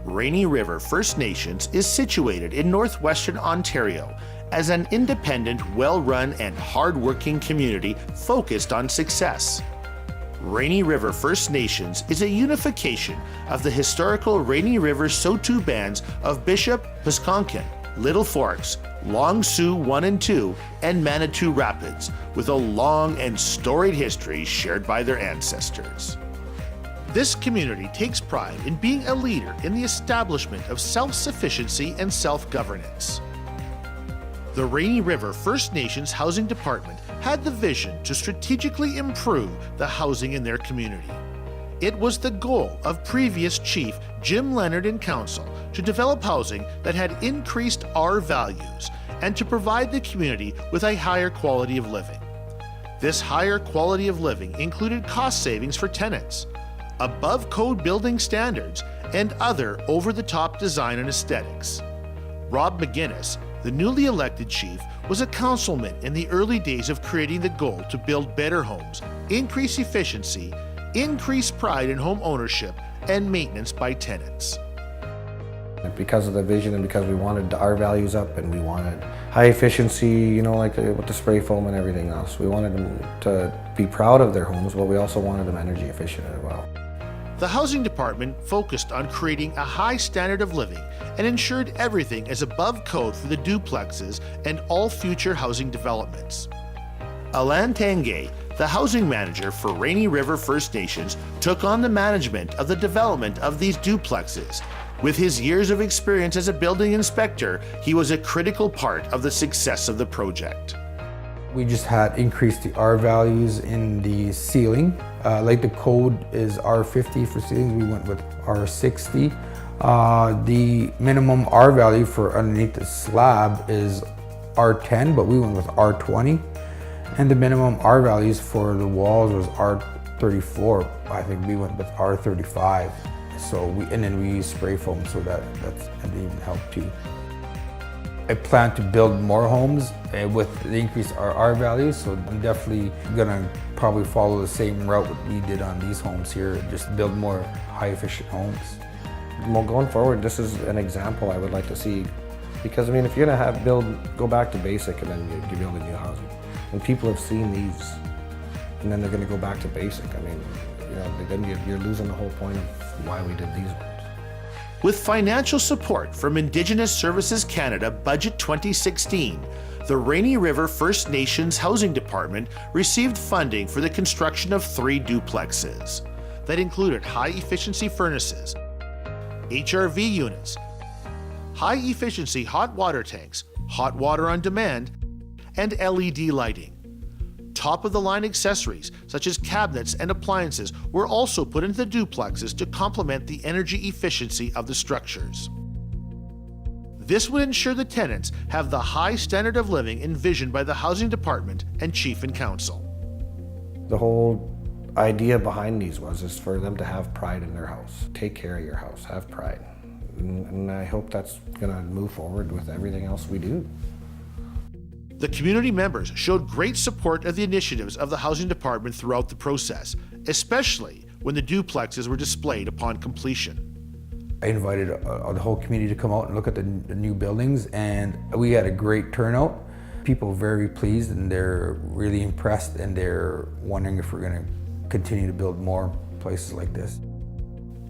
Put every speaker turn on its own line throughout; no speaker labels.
Rainy River First Nations is situated in northwestern Ontario as an independent, well-run and hard-working community focused on success. Rainy River First Nations is a unification of the historical Rainy River Saulteaux bands of Bishop, Pisconkin, Little Forks, Long Sault 1 and 2, and Manitou Rapids, with a long and storied history shared by their ancestors. This community takes pride in being a leader in the establishment of self-sufficiency and self-governance. The Rainy River First Nations Housing Department had the vision to strategically improve the housing in their community. It was the goal of previous Chief Jim Leonard Council to develop housing that had increased our values and to provide the community with a higher quality of living. This higher quality of living included cost savings for tenants, above code building standards, and other over-the-top design and aesthetics. Rob McGuinness, the newly elected chief, was a councilman in the early days of creating the goal to build better homes, increase efficiency, increase pride in home ownership, and maintenance by tenants.
Because of the vision and because we wanted our values up and we wanted high efficiency, you know, like with the spray foam and everything else. We wanted them to be proud of their homes, but we also wanted them energy efficient as well.
The housing department focused on creating a high standard of living and ensured everything is above code for the duplexes and all future housing developments. Alan Tanguay, the housing manager for Rainy River First Nations, took on the management of the development of these duplexes. With his years of experience as a building inspector, he was a critical part of the success of the project.
We just had increased the R values in the ceiling. Like the code is R50 for ceilings, we went with R60. The minimum R value for underneath the slab is R10, but we went with R20. And the minimum R values for the walls was R34. I think we went with R35. And then we use spray foam, so that even helped too. I plan to build more homes with the increased R values, so I'm definitely gonna probably follow the same route that we did on these homes here, just build more high efficient homes.
Well, going forward, this is an example I would like to see, because I mean, if you're gonna go back to basic and then you build a new housing, and people have seen these, and then they're gonna go back to basic. I mean, you know, then you're losing the whole point of why we did these ones.
With financial support from Indigenous Services Canada Budget 2016, the Rainy River First Nations Housing Department received funding for the construction of 3 duplexes that included high-efficiency furnaces, HRV units, high-efficiency hot water tanks, hot water on demand, and LED lighting. Top-of-the-line accessories, such as cabinets and appliances, were also put into the duplexes to complement the energy efficiency of the structures. This would ensure the tenants have the high standard of living envisioned by the Housing Department and Chief and Council.
The whole idea behind these is for them to have pride in their house. Take care of your house, have pride. And I hope that's gonna move forward with everything else we do.
The community members showed great support of the initiatives of the Housing Department throughout the process, especially when the duplexes were displayed upon completion.
I invited the whole community to come out and look at the new buildings, and we had a great turnout. People were very pleased and they're really impressed, and they're wondering if we're going to continue to build more places like this.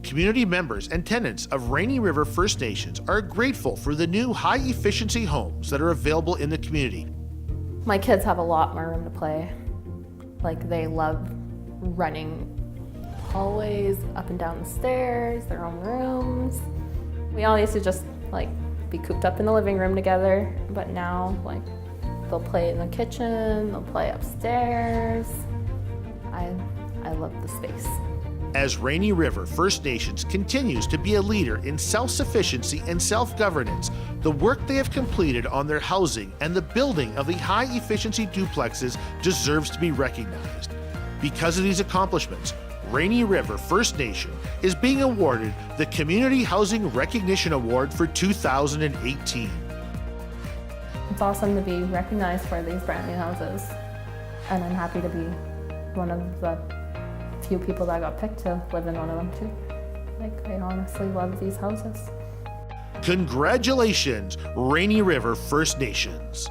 Community members and tenants of Rainy River First Nations are grateful for the new high-efficiency homes that are available in the community.
My kids have a lot more room to play. Like, they love running hallways, up and down the stairs, their own rooms. We all used to just be cooped up in the living room together, but now they'll play in the kitchen, they'll play upstairs. I love the space.
As Rainy River First Nations continues to be a leader in self-sufficiency and self-governance, the work they have completed on their housing and the building of the high-efficiency duplexes deserves to be recognized. Because of these accomplishments, Rainy River First Nation is being awarded the Community Housing Recognition Award for 2018.
It's awesome to be recognized for these brand new houses, and I'm happy to be one of the few people that got picked to live in one of them too. Like, I honestly love these houses.
Congratulations, Rainy River First Nations.